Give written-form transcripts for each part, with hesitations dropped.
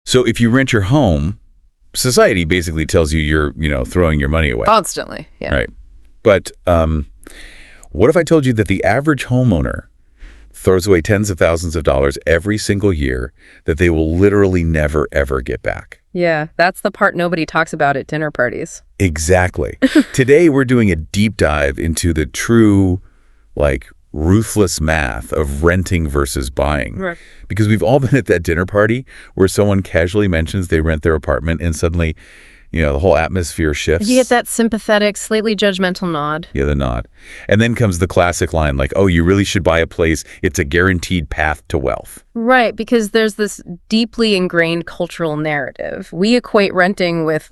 So if you rent your home, society basically tells you you're, throwing your money away. Constantly, yeah. Right. But what if I told you that the average homeowner throws away tens of thousands of dollars every single year that they will literally never, ever get back? Yeah, that's the part nobody talks about at dinner parties. Exactly. Today, we're doing a deep dive into the true, ruthless math of renting versus buying. Right. Because we've all been at that dinner party where someone casually mentions they rent their apartment and suddenly, the whole atmosphere shifts. You get that sympathetic, slightly judgmental nod. Yeah, the nod. And then comes the classic line like, oh, you really should buy a place. It's a guaranteed path to wealth. Right, because there's this deeply ingrained cultural narrative. We equate renting with,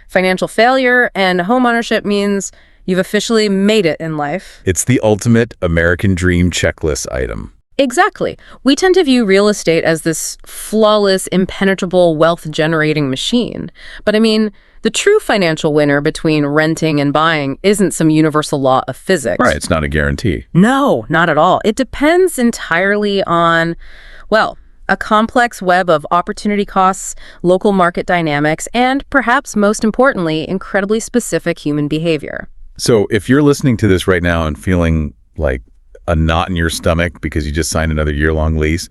financial failure, and homeownership means you've officially made it in life. It's the ultimate American dream checklist item. Exactly. We tend to view real estate as this flawless, impenetrable, wealth-generating machine. But the true financial winner between renting and buying isn't some universal law of physics. Right, it's not a guarantee. No, not at all. It depends entirely on, a complex web of opportunity costs, local market dynamics, and perhaps most importantly, incredibly specific human behavior. So if you're listening to this right now and feeling like a knot in your stomach because you just signed another year-long lease,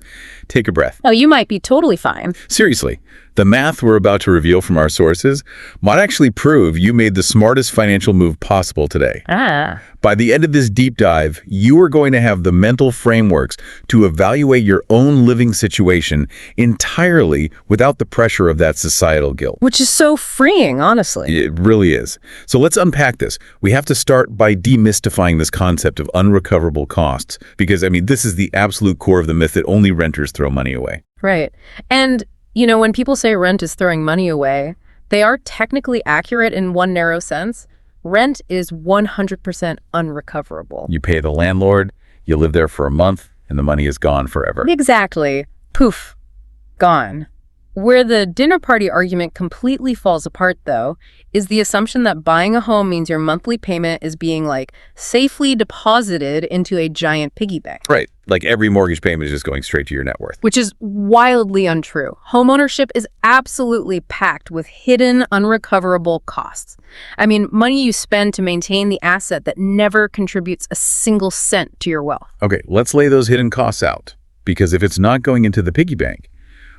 take a breath. Oh, you might be totally fine. Seriously, the math we're about to reveal from our sources might actually prove you made the smartest financial move possible today. By the end of this deep dive, you are going to have the mental frameworks to evaluate your own living situation entirely without the pressure of that societal guilt. Which is so freeing, honestly. It really is. So let's unpack this. We have to start by demystifying this concept of unrecoverable costs, because, this is the absolute core of the myth that only renters throw money away. Right. And when people say rent is throwing money away, they are technically accurate in one narrow sense. Rent is 100% unrecoverable. You pay the landlord, you live there for a month, and the money is gone forever. Exactly. Poof. Gone. Where the dinner party argument completely falls apart, though, is the assumption that buying a home means your monthly payment is being, safely deposited into a giant piggy bank. Right. Like every mortgage payment is just going straight to your net worth. Which is wildly untrue. Homeownership is absolutely packed with hidden, unrecoverable costs. Money you spend to maintain the asset that never contributes a single cent to your wealth. Okay, let's lay those hidden costs out. Because if it's not going into the piggy bank,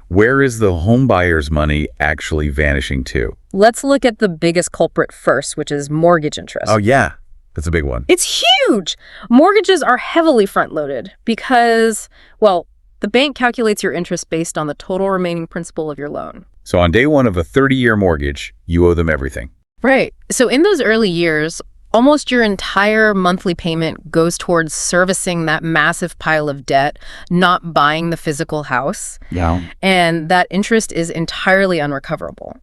where is the home buyer's money actually vanishing to? Let's look at the biggest culprit first, which is mortgage interest. Oh, yeah. That's a big one. It's huge! Mortgages are heavily front-loaded because, the bank calculates your interest based on the total remaining principal of your loan. So on day one of a 30-year mortgage, you owe them everything. Right. So in those early years, almost your entire monthly payment goes towards servicing that massive pile of debt, not buying the physical house. Yeah. And that interest is entirely unrecoverable.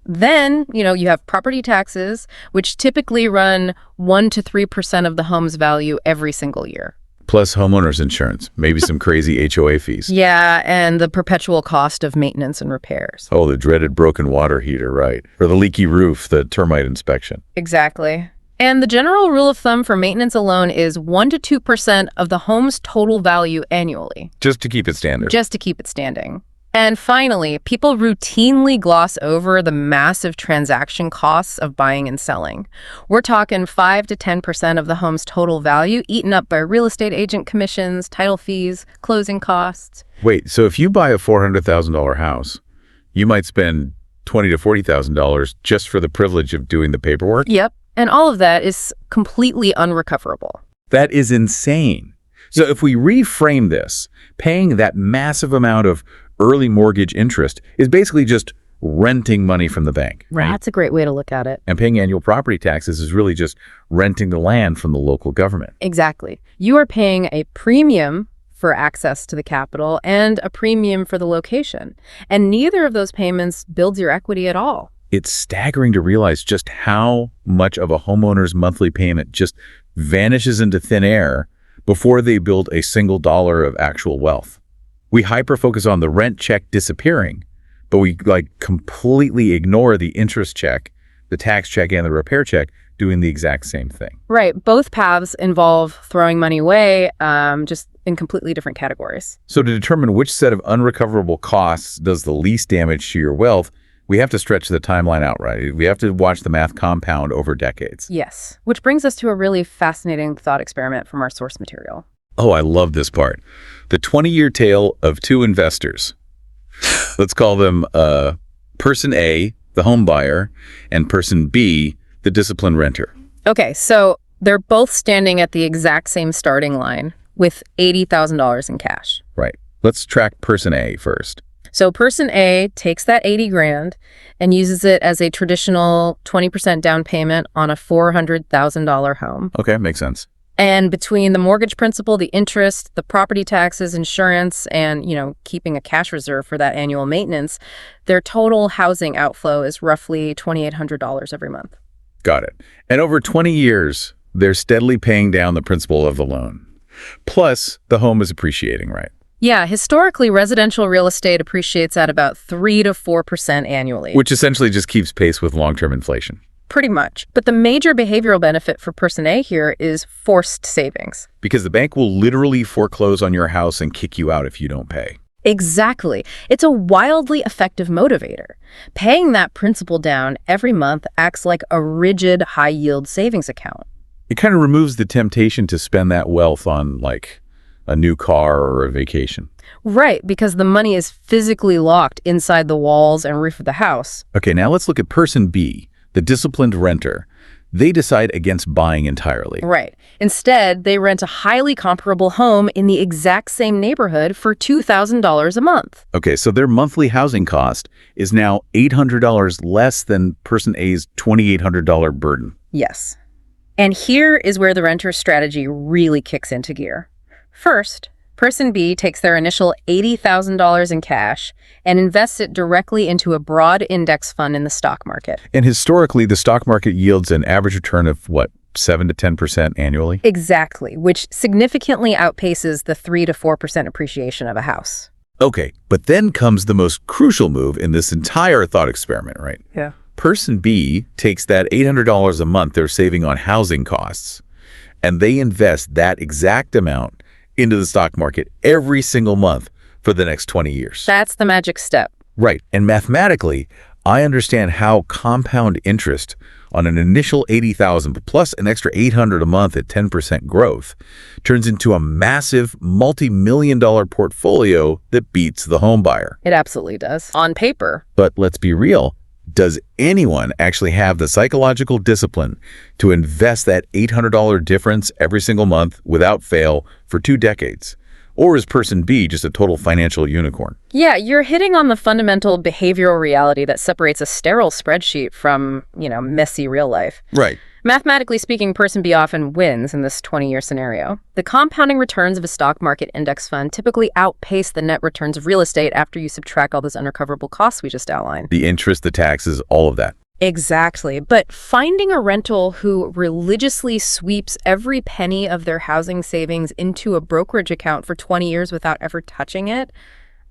Then, you have property taxes, which typically run 1% to 3% of the home's value every single year. Plus homeowners insurance, maybe some crazy HOA fees. Yeah, and the perpetual cost of maintenance and repairs. Oh, the dreaded broken water heater, right? Or the leaky roof, the termite inspection. Exactly. And the general rule of thumb for maintenance alone is 1% to 2% of the home's total value annually. Just to keep it standard. Just to keep it standing. And finally, people routinely gloss over the massive transaction costs of buying and selling. We're talking 5% to 10% of the home's total value eaten up by real estate agent commissions, title fees, closing costs. Wait, so if you buy a $400,000 house, you might spend $20,000 to $40,000 just for the privilege of doing the paperwork? Yep. And all of that is completely unrecoverable. That is insane. So if we reframe this, paying that massive amount of early mortgage interest is basically just renting money from the bank. Right. That's a great way to look at it. And paying annual property taxes is really just renting the land from the local government. Exactly. You are paying a premium for access to the capital and a premium for the location. And neither of those payments builds your equity at all. It's staggering to realize just how much of a homeowner's monthly payment just vanishes into thin air before they build a single dollar of actual wealth. We hyper-focus on the rent check disappearing, but we completely ignore the interest check, the tax check, and the repair check doing the exact same thing. Right. Both paths involve throwing money away, just in completely different categories. So to determine which set of unrecoverable costs does the least damage to your wealth, we have to stretch the timeline out, right? We have to watch the math compound over decades. Yes. Which brings us to a really fascinating thought experiment from our source material. Oh, I love this part. The 20-year tale of two investors. Let's call them Person A, the home buyer, and Person B, the disciplined renter. Okay, so they're both standing at the exact same starting line with $80,000 in cash. Right. Let's track Person A first. So Person A takes that 80 grand and uses it as a traditional 20% down payment on a $400,000 home. Okay, makes sense. And between the mortgage principal, the interest, the property taxes, insurance, and, keeping a cash reserve for that annual maintenance, their total housing outflow is roughly $2,800 every month. Got it. And over 20 years, they're steadily paying down the principal of the loan. Plus, the home is appreciating, right? Yeah, historically, residential real estate appreciates at about 3 to 4% annually. Which essentially just keeps pace with long-term inflation. Pretty much. But the major behavioral benefit for Person A here is forced savings. Because the bank will literally foreclose on your house and kick you out if you don't pay. Exactly. It's a wildly effective motivator. Paying that principal down every month acts like a rigid, high-yield savings account. It kind of removes the temptation to spend that wealth on, like, a new car or a vacation. Right, because the money is physically locked inside the walls and roof of the house. Okay, now let's look at Person B, the disciplined renter. They decide against buying entirely. Right. Instead, they rent a highly comparable home in the exact same neighborhood for $2,000 a month. Okay, so their monthly housing cost is now $800 less than Person A's $2,800 burden. Yes. And here is where the renter's strategy really kicks into gear. First, Person B takes their initial $80,000 in cash and invests it directly into a broad index fund in the stock market. And historically, the stock market yields an average return of, 7 to 10% annually? Exactly, which significantly outpaces the 3 to 4% appreciation of a house. Okay, but then comes the most crucial move in this entire thought experiment, right? Yeah. Person B takes that $800 a month they're saving on housing costs, and they invest that exact amount into the stock market every single month for the next 20 years. That's the magic step. Right. And mathematically, I understand how compound interest on an initial $80,000 plus an extra $800 a month at 10% growth turns into a massive multi-million-dollar portfolio that beats the home buyer. It absolutely does. On paper. But let's be real. Does anyone actually have the psychological discipline to invest that $800 difference every single month without fail for 2 decades? Or is Person B just a total financial unicorn? Yeah, you're hitting on the fundamental behavioral reality that separates a sterile spreadsheet from, messy real life. Right. Mathematically speaking, Person B often wins in this 20-year scenario. The compounding returns of a stock market index fund typically outpace the net returns of real estate after you subtract all those unrecoverable costs we just outlined. The interest, the taxes, all of that. Exactly. But finding a rental who religiously sweeps every penny of their housing savings into a brokerage account for 20 years without ever touching it,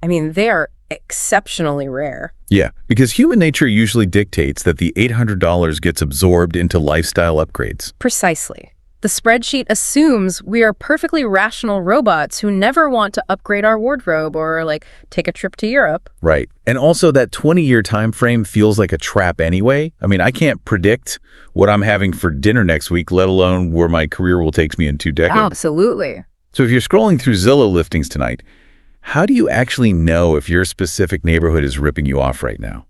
they are exceptionally rare. Yeah, because human nature usually dictates that the $800 gets absorbed into lifestyle upgrades. Precisely. The spreadsheet assumes we are perfectly rational robots who never want to upgrade our wardrobe or, take a trip to Europe. Right. And also that 20-year time frame feels like a trap anyway. I can't predict what I'm having for dinner next week, let alone where my career will take me in 2 decades. Absolutely. So if you're scrolling through Zillow listings tonight, how do you actually know if your specific neighborhood is ripping you off right now?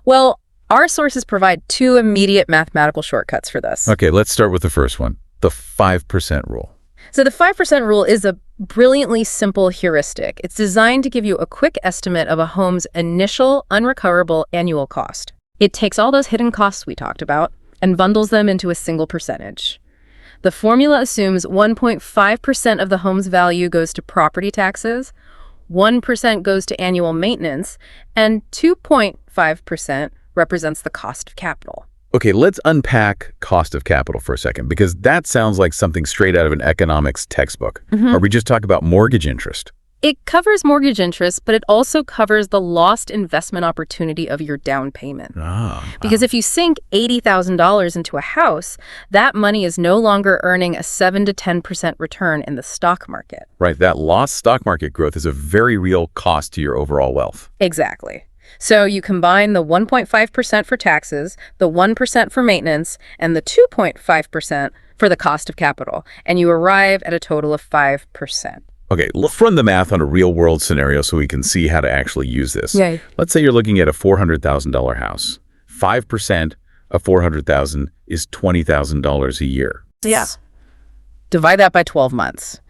Well, our sources provide 2 immediate mathematical shortcuts for this. Okay, let's start with the first one, the 5% rule. So the 5% rule is a brilliantly simple heuristic. It's designed to give you a quick estimate of a home's initial unrecoverable annual cost. It takes all those hidden costs we talked about and bundles them into a single percentage. The formula assumes 1.5% of the home's value goes to property taxes, 1% goes to annual maintenance, and 2.5% represents the cost of capital. Okay, let's unpack cost of capital for a second, because that sounds like something straight out of an economics textbook. Are we just talking about mortgage interest? It covers mortgage interest, but it also covers the lost investment opportunity of your down payment. Because if you sink $80,000 into a house, that money is no longer earning a 7 to 10% return in the stock market. Right, that lost stock market growth is a very real cost to your overall wealth. Exactly. So you combine the 1.5% for taxes, the 1% for maintenance, and the 2.5% for the cost of capital, and you arrive at a total of 5%. Okay, let's run the math on a real-world scenario so we can see how to actually use this. Yay. Let's say you're looking at a $400,000 house. 5% of $400,000 is $20,000 a year. Yeah. Divide that by 12 months,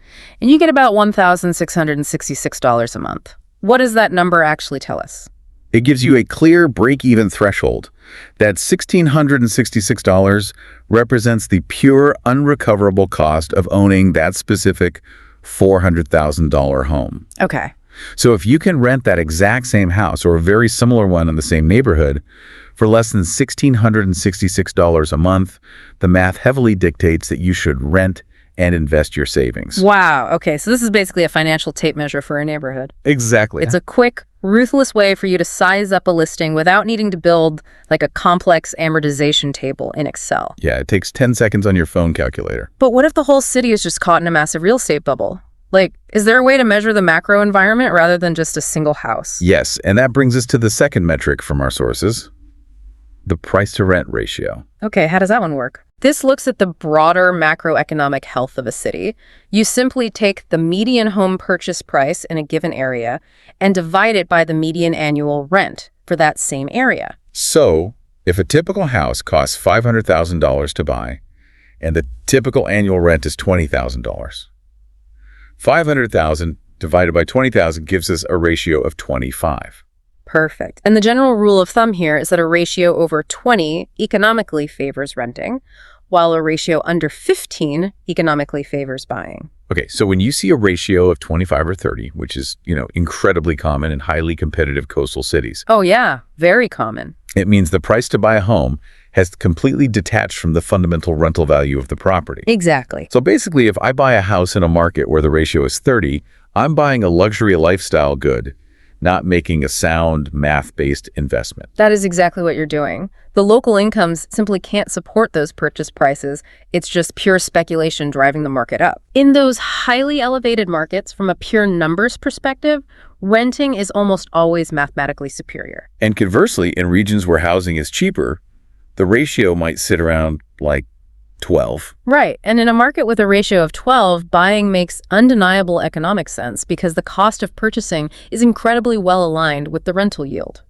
and you get about $1,666 a month. What does that number actually tell us? It gives you a clear break-even threshold. That $1,666 represents the pure, unrecoverable cost of owning that specific $400,000 home. Okay. So if you can rent that exact same house or a very similar one in the same neighborhood for less than $1,666 a month, the math heavily dictates that you should rent and invest your savings. Wow. Okay, so this is basically a financial tape measure for a neighborhood. Exactly. It's a quick, ruthless way for you to size up a listing without needing to build like a complex amortization table in Excel. Yeah, it takes 10 seconds on your phone calculator. But what if the whole city is just caught in a massive real estate bubble? Like, is there a way to measure the macro environment rather than just a single house? Yes, and that brings us to the second metric from our sources, the price-to-rent ratio. Okay, how does that one work? This looks at the broader macroeconomic health of a city. You simply take the median home purchase price in a given area and divide it by the median annual rent for that same area. So, if a typical house costs $500,000 to buy and the typical annual rent is $20,000, $500,000 divided by $20,000 gives us a ratio of 25. Perfect. And the general rule of thumb here is that a ratio over 20 economically favors renting, while a ratio under 15 economically favors buying. Okay, so when you see a ratio of 25 or 30, which is, incredibly common in highly competitive coastal cities. Oh yeah, very common. It means the price to buy a home has completely detached from the fundamental rental value of the property. Exactly. So basically, if I buy a house in a market where the ratio is 30, I'm buying a luxury lifestyle good, not making a sound math-based investment. That is exactly what you're doing. The local incomes simply can't support those purchase prices. It's just pure speculation driving the market up. In those highly elevated markets, from a pure numbers perspective, renting is almost always mathematically superior. And conversely, in regions where housing is cheaper, the ratio might sit around like 12. Right. And in a market with a ratio of 12, buying makes undeniable economic sense because the cost of purchasing is incredibly well aligned with the rental yield.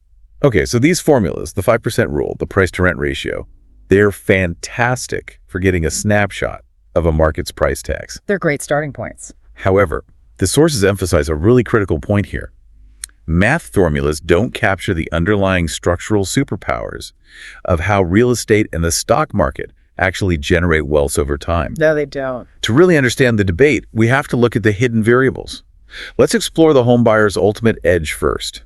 Okay, so these formulas, the 5% rule, the price-to-rent ratio, they're fantastic for getting a snapshot of a market's price tags. They're great starting points. However, the sources emphasize a really critical point here. Math formulas don't capture the underlying structural superpowers of how real estate and the stock market actually generate wealth over time. No, they don't. To really understand the debate, we have to look at the hidden variables. Let's explore the homebuyer's ultimate edge first.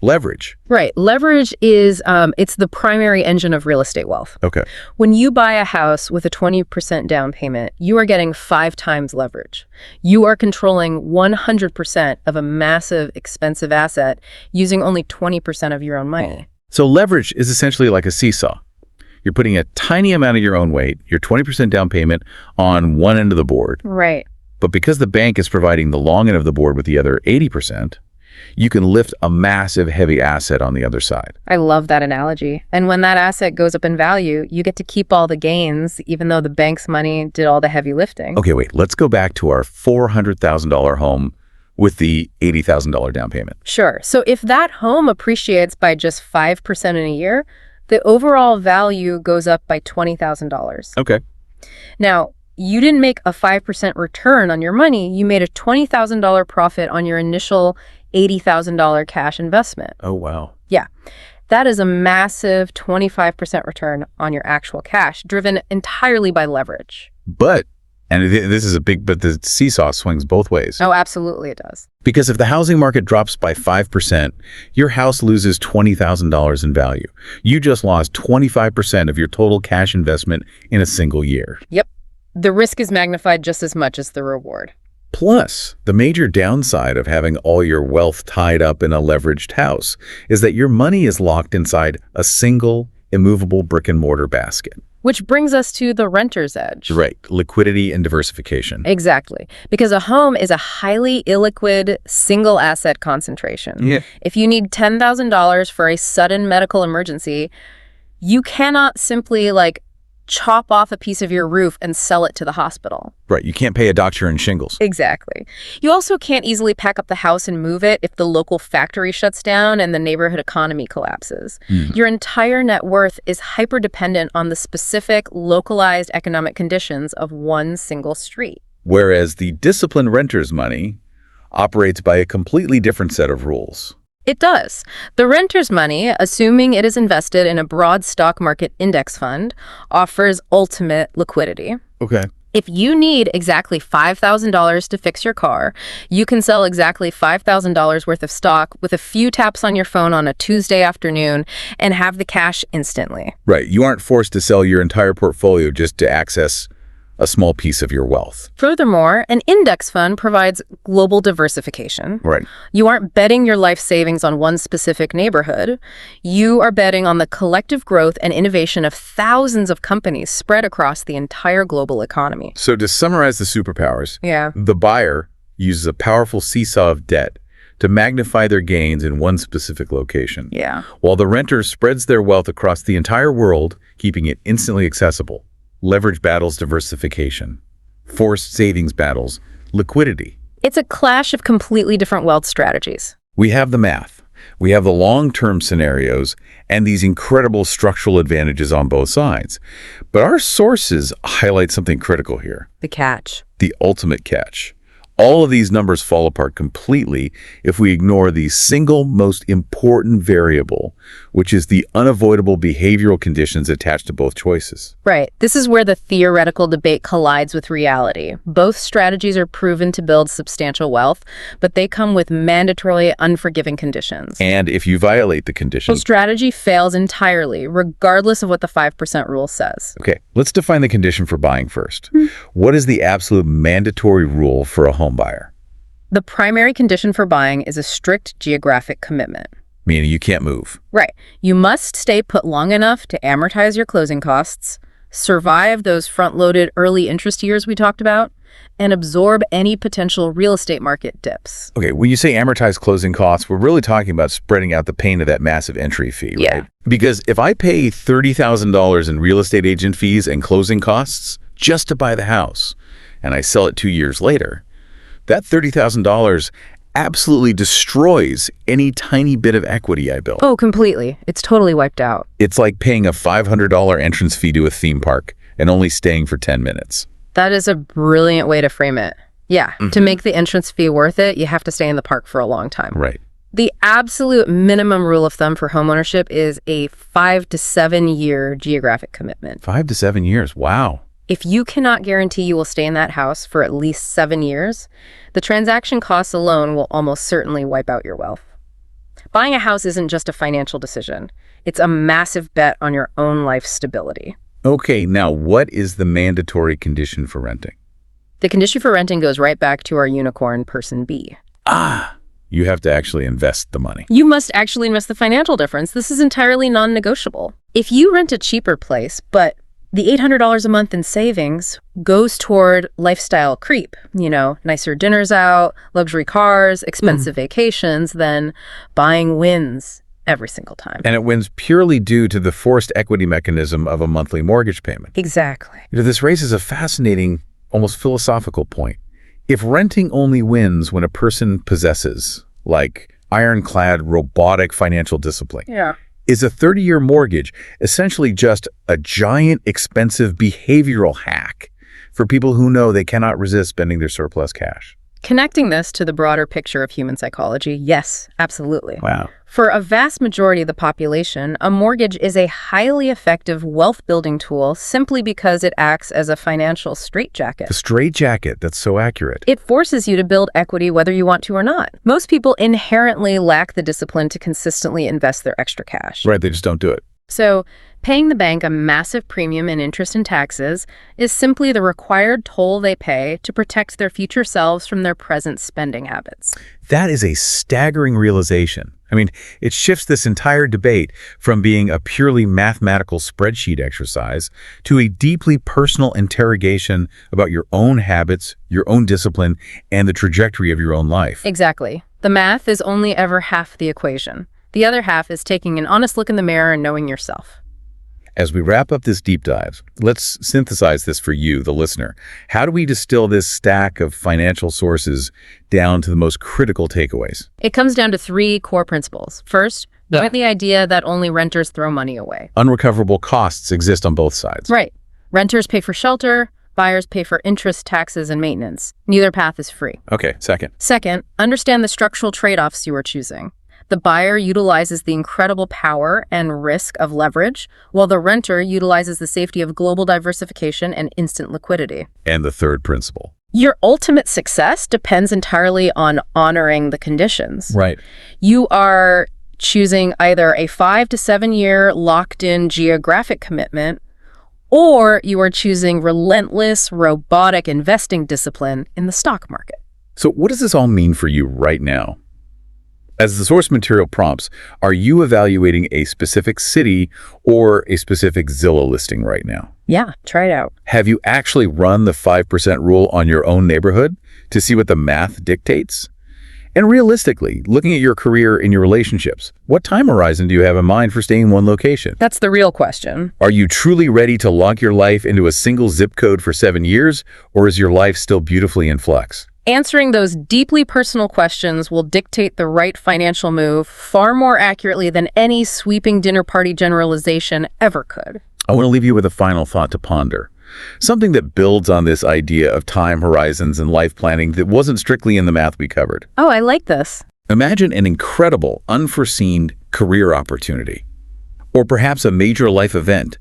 Leverage. Right. Leverage is, it's the primary engine of real estate wealth. Okay. When you buy a house with a 20% down payment, you are getting 5 times leverage. You are controlling 100% of a massive, expensive asset using only 20% of your own money. So leverage is essentially like a seesaw. You're putting a tiny amount of your own weight, your 20% down payment, on one end of the board. Right. But because the bank is providing the long end of the board with the other 80%, you can lift a massive, heavy asset on the other side. I love that analogy. And when that asset goes up in value, you get to keep all the gains, even though the bank's money did all the heavy lifting. Okay, wait. Let's go back to our $400,000 home with the $80,000 down payment. Sure. So if that home appreciates by just 5% in a year, the overall value goes up by $20,000. Okay. Now, you didn't make a 5% return on your money. You made a $20,000 profit on your initial $80,000 cash investment. Oh, wow. Yeah. That is a massive 25% return on your actual cash, driven entirely by leverage. But the seesaw swings both ways. Oh, absolutely it does. Because if the housing market drops by 5%, your house loses $20,000 in value. You just lost 25% of your total cash investment in a single year. Yep. The risk is magnified just as much as the reward. Plus, the major downside of having all your wealth tied up in a leveraged house is that your money is locked inside a single, immovable brick-and-mortar basket. Which brings us to the renter's edge. Right, liquidity and diversification. Exactly. Because a home is a highly illiquid, single asset concentration. Yeah. If you need $10,000 for a sudden medical emergency, you cannot simply chop off a piece of your roof and sell it to the hospital. Right, you can't pay a doctor in shingles. Exactly. You also can't easily pack up the house and move it if the local factory shuts down and the neighborhood economy collapses. Your entire net worth is hyper-dependent on the specific, localized economic conditions of one single street. Whereas the disciplined renter's money operates by a completely different set of rules. It does. The renter's money, assuming it is invested in a broad stock market index fund, offers ultimate liquidity. Okay. If you need exactly $5,000 to fix your car, you can sell exactly $5,000 worth of stock with a few taps on your phone on a Tuesday afternoon and have the cash instantly. Right, you aren't forced to sell your entire portfolio just to access a small piece of your wealth. Furthermore, an index fund provides global diversification. Right. You aren't betting your life savings on one specific neighborhood. You are betting on the collective growth and innovation of thousands of companies spread across the entire global economy. So to summarize the superpowers, Yeah. the buyer uses a powerful seesaw of debt to magnify their gains in one specific location, Yeah. while the renter spreads their wealth across the entire world, keeping it instantly accessible. Leverage battles diversification, forced savings battles liquidity. It's a clash of completely different wealth strategies. We have the math, we have the long-term scenarios, and these incredible structural advantages on both sides. But our sources highlight something critical here, The catch. the ultimate catch. All of these numbers fall apart completely if we ignore the single most important variable, which is the unavoidable behavioral conditions attached to both choices. Right. This is where the theoretical debate collides with reality. Both strategies are proven to build substantial wealth, but they come with mandatorily unforgiving conditions. And if you violate the The conditions... strategy fails entirely, regardless of what the 5% rule says. Okay, let's define the condition for buying first. What is the absolute mandatory rule for a home buyer? The primary condition for buying is a strict geographic commitment. Meaning you can't move. Right. You must stay put long enough to amortize your closing costs, survive those front-loaded early interest years we talked about, and absorb any potential real estate market dips. Okay, when you say amortized closing costs, we're really talking about spreading out the pain of that massive entry fee, right? Yeah. Because if I pay $30,000 in real estate agent fees and closing costs just to buy the house, and I sell it 2 years later, that $30,000 absolutely destroys any tiny bit of equity I built. Oh, completely. It's totally wiped out. It's like paying a $500 entrance fee to a theme park and only staying for 10 minutes. That is a brilliant way to frame it. Yeah, to make the entrance fee worth it, you have to stay in the park for a long time. Right. The absolute minimum rule of thumb for homeownership is a 5 to 7 year geographic commitment. 5 to 7 years. Wow. If you cannot guarantee you will stay in that house for at least 7 years, the transaction costs alone will almost certainly wipe out your wealth. Buying a house isn't just a financial decision. It's a massive bet on your own life stability. Okay, now what is the mandatory condition for renting? The condition for renting goes right back to our unicorn, person B. You have to actually invest the money. You must actually invest the financial difference. This is entirely non-negotiable. If you rent a cheaper place, but the $800 a month in savings goes toward lifestyle creep, nicer dinners out, luxury cars, expensive vacations, then buying wins every single time. And it wins purely due to the forced equity mechanism of a monthly mortgage payment. Exactly. This raises a fascinating, almost philosophical point. If renting only wins when a person possesses, like, ironclad robotic financial discipline, Yeah. is a 30-year mortgage essentially just a giant, expensive behavioral hack for people who know they cannot resist spending their surplus cash? Connecting this to the broader picture of human psychology, yes, absolutely. Wow. For a vast majority of the population, a mortgage is a highly effective wealth-building tool simply because it acts as a financial straitjacket. The straitjacket, that's so accurate. It forces you to build equity whether you want to or not. Most people inherently lack the discipline to consistently invest their extra cash. Right, they just don't do it. So Paying the bank a massive premium in interest and taxes is simply the required toll they pay to protect their future selves from their present spending habits. That is a staggering realization. I mean, it shifts this entire debate from being a purely mathematical spreadsheet exercise to a deeply personal interrogation about your own habits, your own discipline, and the trajectory of your own life. Exactly. The math is only ever half the equation. The other half is taking an honest look in the mirror and knowing yourself. As we wrap up this deep dive, let's synthesize this for you, the listener. How do we distill this stack of financial sources down to the most critical takeaways? It comes down to 3 core principles. First, point the idea that only renters throw money away. Unrecoverable costs exist on both sides. Right. Renters pay for shelter, buyers pay for interest, taxes, and maintenance. Neither path is free. Okay, second. Second, understand the structural trade-offs you are choosing. The buyer utilizes the incredible power and risk of leverage, while the renter utilizes the safety of global diversification and instant liquidity. And the third principle. Your ultimate success depends entirely on honoring the conditions. Right. You are choosing either a 5 to 7 year locked-in geographic commitment, or you are choosing relentless, robotic investing discipline in the stock market. So what does this all mean for you right now? As the source material prompts, are you evaluating a specific city or a specific Zillow listing right now? Yeah, try it out. Have you actually run the 5% rule on your own neighborhood to see what the math dictates? And realistically, looking at your career and your relationships, what time horizon do you have in mind for staying in one location? That's the real question. Are you truly ready to lock your life into a single zip code for 7 years, or is your life still beautifully in flux? Answering those deeply personal questions will dictate the right financial move far more accurately than any sweeping dinner party generalization ever could. I want to leave you with a final thought to ponder. Something that builds on this idea of time horizons and life planning that wasn't strictly in the math we covered. Oh, I like this. Imagine an incredible, unforeseen career opportunity, or perhaps a major life event,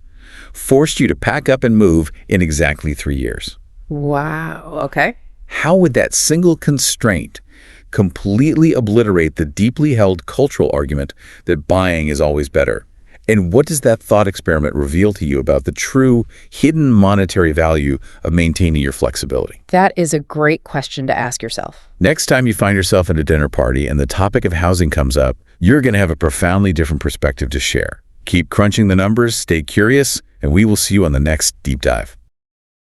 forced you to pack up and move in exactly 3 years. Wow. Okay. How would that single constraint completely obliterate the deeply held cultural argument that buying is always better? And what does that thought experiment reveal to you about the true hidden monetary value of maintaining your flexibility? That is a great question to ask yourself. Next time you find yourself at a dinner party and the topic of housing comes up, you're going to have a profoundly different perspective to share. Keep crunching the numbers, stay curious, and we will see you on the next Deep Dive.